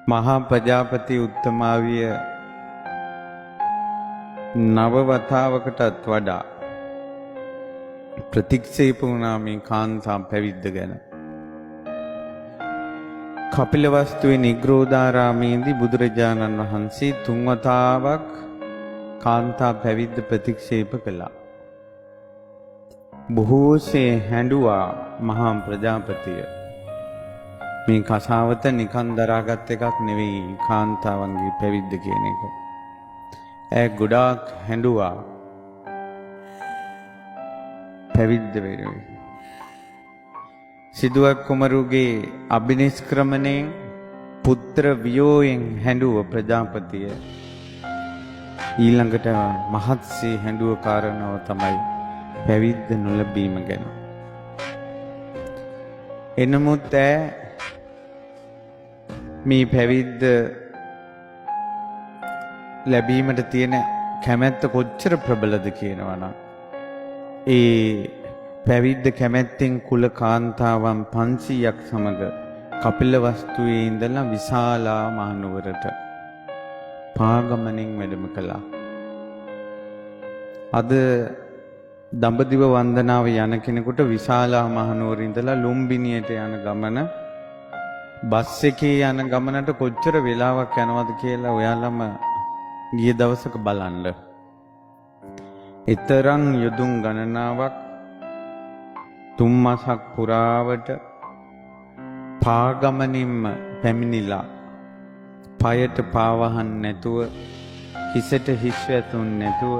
මහා ප්‍රජාපති උත්තමාවිය නවවතාවකටත් වඩා ප්‍රතික්ෂේප වුණා මේ කාන්තා පැවිද්ද ගැන. කපිලවස්තුවේ නිග්‍රෝධාරාමේදී බුදුරජාණන් වහන්සේ 3 වතාවක් කාන්තා පැවිද්ද ප්‍රතික්ෂේප කළා. බොහෝසේ හැඬුවා මහා ප්‍රජාපතිය. මේ කසාවත නිකන් දරාගත් එකක් නෙවෙයි කාන්තාවන්ගේ පැවිද්ද කියන එක. ඈ ගොඩාක් හැඬුවා පැවිද්ද වෙනුවෙන්. සිදුවත් කුමරුගේ අභිනිෂ්ක්‍රමණයෙන් පුත්‍ර වියෝයෙන් හැඬුව ප්‍රජාපතිය. ඊළඟට මහත්සේ හැඬුව කාරණාව තමයි පැවිද්ද නොලැබීම ගැන. එනමුත් මේ පැවිද්ද ලැබීමට තියෙන කැමැත්ත කොච්චර ප්‍රබලද කියනවනම් ඒ පැවිද්ද කැමැත්තෙන් කුල කාන්තාවන් 500ක් සමග කපිලවස්තුවේ ඉඳලා විශාලා මහනුවරට පාගමනින් වැඩම කළා. අද දඹදිව වන්දනාව යන කෙනෙකුට විශාලා මහනුවර ඉඳලා ලුම්බිනියට යන ගමන බස් එකේ යන ගමනට කොච්චර වෙලාවක් යනවද කියලා ඔයාලම ගිය දවසක බලන්න. ඊතරම් යොදුන් ගණනාවක් 3 මාසක් පුරාවට පාගමනින්ම පැමිණිලා පයට පාවහන් නැතුව හිසට හිස් වැතුන් නැතුව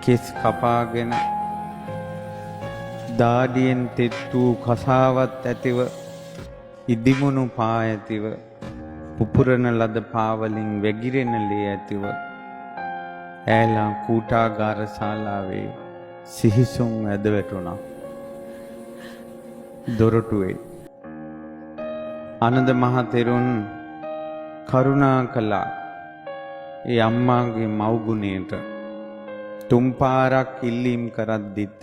කෙස් කපාගෙන දාඩියෙන් තෙත් වූ කසාවත් ඇතිව ඉදිමුණු පා ඇතිව පුපුරන ලද පාවලින් වැగిරෙන ලේ ඇතිව ඈලා කූටාගාර ශාලාවේ සිහිසුන් ඇද වැටුණා. දොරටුවේ ආනන්ද මහ තෙරුන් කරුණා කළා ඒ අම්මාගේ මව්ගුණයට. 3 පාරක් ඉල්ලීම් කරද්දිත්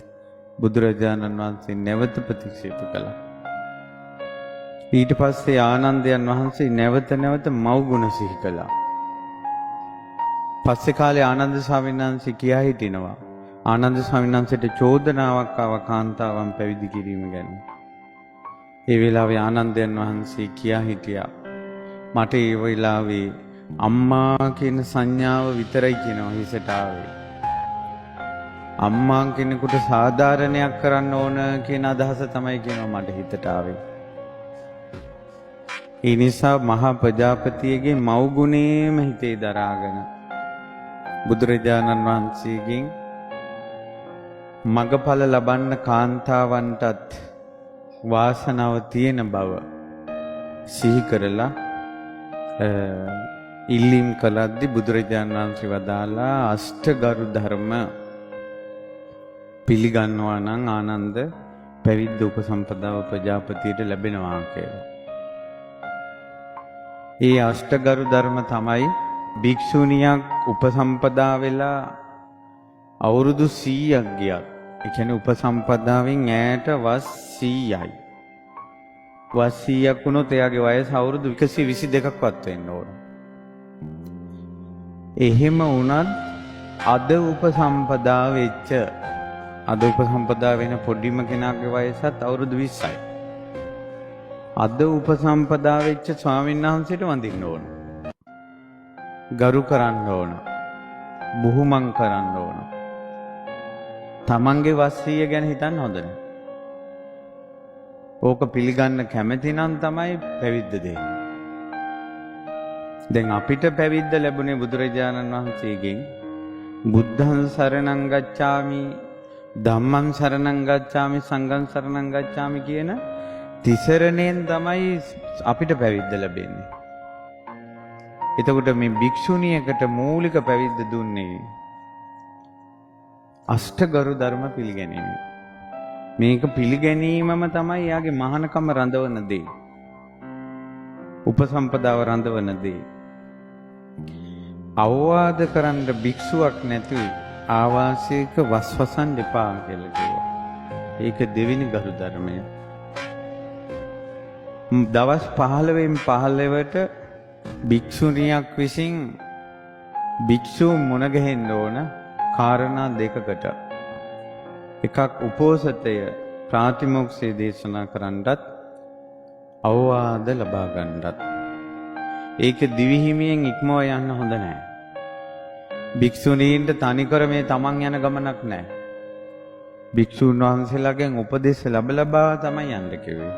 බුදුරජාණන් වහන්සේ නැවත ප්‍රතික්ෂේප කළා. ඊට පස්සේ ආනන්දයන් වහන්සේ නැවත මව්ගුණ සිහි කළා. පස්සේ කාලේ ආනන්ද ස්වාමීන් වහන්සේ කියා හිටිනවා. ආනන්ද ස්වාමීන් වහන්සේට චෝදනාවක් ආව කාන්තාවන් පැවිදි කිරීම ගැන. ඒ වෙලාවේ ආනන්දයන් වහන්සේ කියා හිටියා මට ඒ වෙලාවේ අම්මා කියන සංඥාව විතරයි කියනවා හිසට ආවේ. අම්මා කෙනෙකුට සාධාරණයක් කරන්න ඕන කියන අදහස තමයි කියනවා මට හිතට ආවේ. ඒ නිසා මහා ප්‍රජාපතියගේ මව්ගුණේම හිතේ දරාගෙන බුදුරජාණන් වහන්සේගෙන් මගඵල ලබන්න කාන්තාවන්ටත් වාසනාව තියෙන බව සිහි කරලා ඉල්ලීම් කළද්දී බුදුරජාණන් වහන්සේ වදාලා අෂ්ටගරු ධර්ම පිළිගන්නවා නම් ආනන්ද පැවිද්ද උපසම්පදාව ප්‍රජාපතියට ලැබෙනවා කියලා. ඒ අෂ්ටගරු ධර්ම තමයි භික්ෂුණියක් උපසම්පදා වෙලා අවුරුදු 100ක් ගියත් ඒ කියන්නේ උපසම්පදාවෙන් ඈට වස් 100යි. වස් 100ක් වුණොත් එයාගේ වයස අවුරුදු 122ක්වත් වෙන්න ඕන. එහෙම වුණත් අද උපසම්පදා වෙච්ච අද උපසම්පදා වෙන පොඩිම කෙනාගේ වයසත් අවුරුදු 20යි. අද උපසම්පදා වෙච්ච ස්වාමීන් වහන්සේට වඳින්න ඕන. ගරු කරන්න ඕන. බුහුමන් කරන්න ඕන. තමන්ගේ වස්සිය ගැන හිතන්න හොඳ නැහැ. ඕක පිළිගන්න කැමති නම් තමයි පැවිද්ද දෙන්නේ. දැන් අපිට පැවිද්ද ලැබුණේ බුදුරජාණන් වහන්සේගෙන් බුද්ධං සරණං ගච්ඡාමි ධම්මං සරණං ගච්ඡාමි සංඝං සරණං ගච්ඡාමි කියන තිසරණයෙන් තමයි අපිට පැවිද්ද ලැබෙන්නේ. එතකොට මේ භික්ෂුණියකට මූලික පැවිද්ද දුන්නේ අෂ්ටගරු ධර්ම පිළිගැනීම. මේක පිළිගැනීමම තමයි යාගේ මහානකම රඳවන දේ. උපසම්පදාව රඳවන දේ. අවවාද කරන්න භික්ෂුවක් නැති ආවාසයක වස්වසන් දෙපා කියලා කිව්වා. ඒක දෙවෙනි ගරු ධර්මය. දවස් 15න් 15ට භික්ෂුණියක් විසින් භික්ෂූන් මුණ ගැහෙන්න ඕන කාරණා දෙකකට. එකක් උපෝසතය ප්‍රාතිමෝක්ෂය දේශනා කරන්නත් අවවාද ලබා ගන්නත්. ඒක දිවිහිමියෙන් ඉක්මව යන්න හොඳ නැහැ. භික්ෂුණීන්ට තනිකර මේ තමන් යන ගමනක් නැහැ. භික්ෂූන් වහන්සේලාගෙන් උපදෙස් ලැබලා තමයි යන්න කිව්වේ.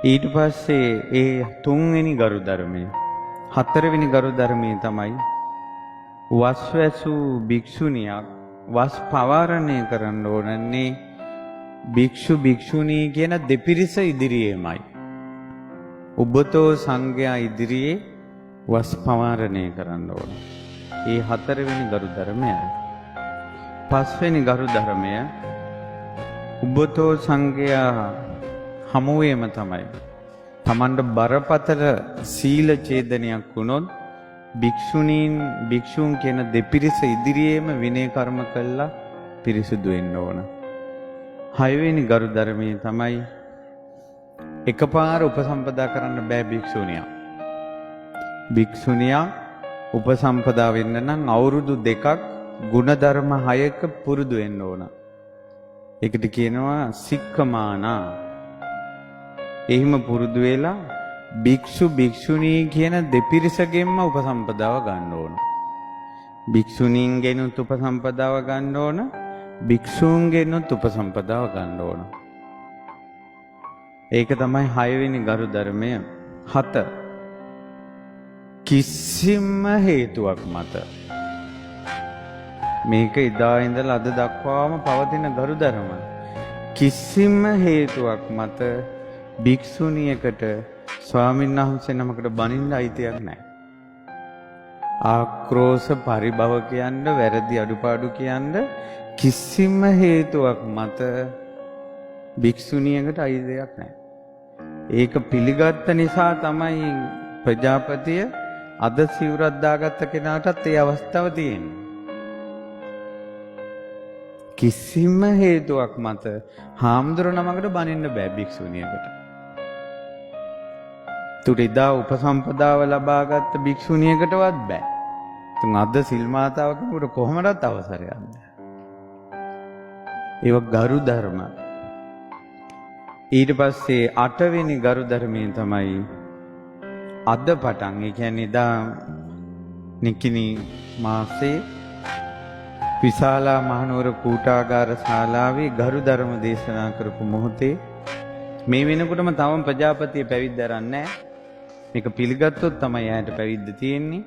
ඊට පස්සේ ඒ තුන්වෙනි ගරු ධර්මයේ හතරවෙනි ගරු ධර්මයේ තමයි වස්වැසු භික්ෂුණියක් වස් පවාරණය කරන්න ඕනන්නේ භික්ෂු භික්ෂුණී කියන දෙපිරිස ඉදිරියේමයි. උබතෝ සංඝයා ඉදිරියේ වස් පවාරණය කරන්න ඕන. ඒ හතරවෙනි ගරු ධර්මයයි. පස්වෙනි ගරු ධර්මය උබතෝ සංඝයා හමුවේම තමයි. තමන්ට බරපතල සීල ඡේදනයක් වුණොත් භික්ෂූන් කියන දෙපිරිස ඉදිරියේම විනය කර්ම කළා පිරිසුදු වෙන්න ඕන. හයවෙනි ගරු ධර්මයේ තමයි එකපාර උපසම්පදා කරන්න බෑ භික්ෂුණියක්. භික්ෂුණියක් උපසම්පදා වෙන්න නම් අවුරුදු 2ක් ගුණධර්ම 6ක පුරුදු වෙන්න ඕන. ඒකට කියනවා සික්ඛමානා. එහිම පුරුදු වෙලා භික්ෂු භික්ෂුණී කියන දෙපිරිසගෙන්ම උපසම්පදාව ගන්න ඕන. භික්ෂුණීන්ගෙනුත් උපසම්පදාව ගන්න ඕන. භික්ෂූන්ගෙනුත් උපසම්පදාව ගන්න ඕන. ඒක තමයි 6 වෙනි ගරු ධර්මය. 7 කිසිම හේතුවක් මත මේක ඉදා ඉඳලා අද දක්වාම පවතින ගරු ධර්ම. කිසිම හේතුවක් මත භික්ෂුණියකට ස්වාමීන් වහන්සේ නමකට බනින්න අයිතියක් නැහැ. ආක්‍රෝෂ පරිභව කියන්න වැරදි අඩුපාඩු කියන්න කිසිම හේතුවක් මත භික්ෂුණියකට අයිතියක් නැහැ. ඒක පිළිගත්ත නිසා තමයි ප්‍රජාපතිය අද සිවුරක් දාගත්ත කෙනාටත් ඒ අවස්ථාව තියෙන්නේ. කිසිම හේතුවක් මත හාමුදුර නමකට බනින්න බෑ භික්ෂුණියකට. තුරිදා උපසම්පදාව ලබාගත් භික්ෂුණියකටවත් බෑ. තුන් අද සිල් මාතාවකට කොහොමදත් අවසරයක් නැහැ. ඒක ගරු ධර්ම. ඊට පස්සේ 8 වෙනි ගරු ධර්මයේ තමයි අද පටන් ඒ කියන්නේ දා නිකිනි මාසේ විශාලා මහනුවර කූටාගාර ශාලාවේ ගරු ධර්ම දේශනා කරපු මොහොතේ මේ වෙනකොටම තවම ප්‍රජාපතිය පැවිද්ද අරන්නේ නැහැ. මේක පිළිගත්තොත් තමයි යාට පැවිද්ද තියෙන්නේ.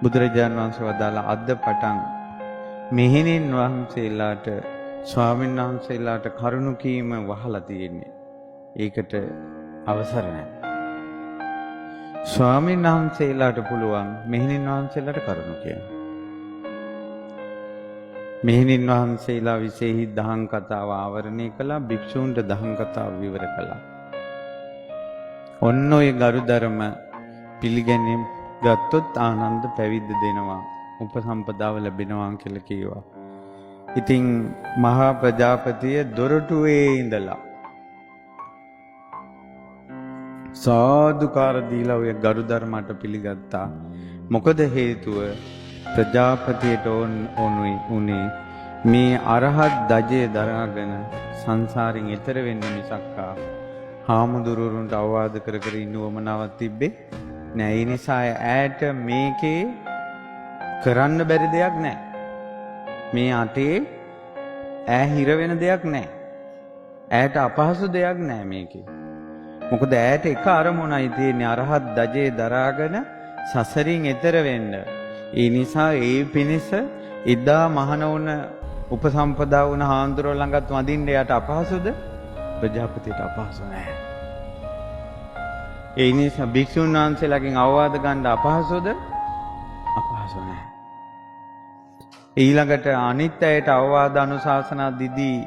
බුදුරජාණන් වහන්සේ වදාලා අද පටන් මෙහෙණින් වහන්සේලාට ස්වාමීන් වහන්සේලාට කරුණු කීම වහලා තියෙන්නේ. ඒකට අවසර නැහැ. ස්වාමීන් වහන්සේලාට පුළුවන් මෙහෙණින් වහන්සේලාට කරුණු කියන්න. මෙහෙණින් වහන්සේලා විශේෂ දහම් කතාව ආවරණය කළා. භික්ෂූන්ට දහම් කතාව විවර කළා. ඔන්න ඔය ගරු ධර්ම පිළිගැනීම ගත්තොත් ආනන්ද පැවිද්ද දෙනවා. උපසම්පදාව ලැබෙනවා කියලා කිව්වා. ඉතින් මහා ප්‍රජාපතිය දොරටුවේ ඉඳලා සාදුකාර දීලා ඔය ගරු ධර්මයට පිළිගත්තා. මොකද හේතුව ප්‍රජාපතියට උනේ මේ අරහත් දජය දරාගෙන සංසාරෙන් එතර වෙන්න මිසක්කා හාමුදුරුවරුන්ට අවවාද කර කර ඉන්න උවමනාවක් තිබ්බේ නෑ. ඒ නිසා ඈට මේකේ කරන්න බැරි දෙයක් නෑ. මේ අතේ ඈ හිර වෙන දෙයක් නෑ. ඈට අපහසු දෙයක් නෑ මේකේ. මොකද ඈට එක අරමුණයි තියෙන්නේ අරහත් දජේ දරාගෙන සසරින් එතර වෙන්න. ඒ නිසා ඒ පිණිස එදා මහණ වුණ උපසම්පදා වුණ හාමුදුරුවෝ ළඟත් වඳින්න යට අපහසුද? ප්‍රජාපතියට අපහසු නෑ. ඒ නිසා භික්ෂුන් වහන්සේලාගෙන් අවවාද ගන්න අපහසුද? අපහසු නෑ. ඊළඟට අනිත් අයට අවවාද අනුශාසනා දීදී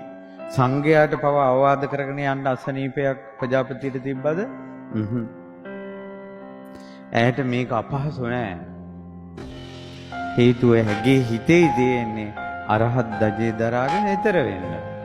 සංඝයාට පව අවවාද කරගෙන යන්න අසනීපයක් ප්‍රජාපතියට තිබ්බද? ඇයට මේක අපහසු නෑ. හේතුව ඇගේ හිතේ තියෙන්නේ අරහත් දජේ දරාගෙන එතර වෙන්න.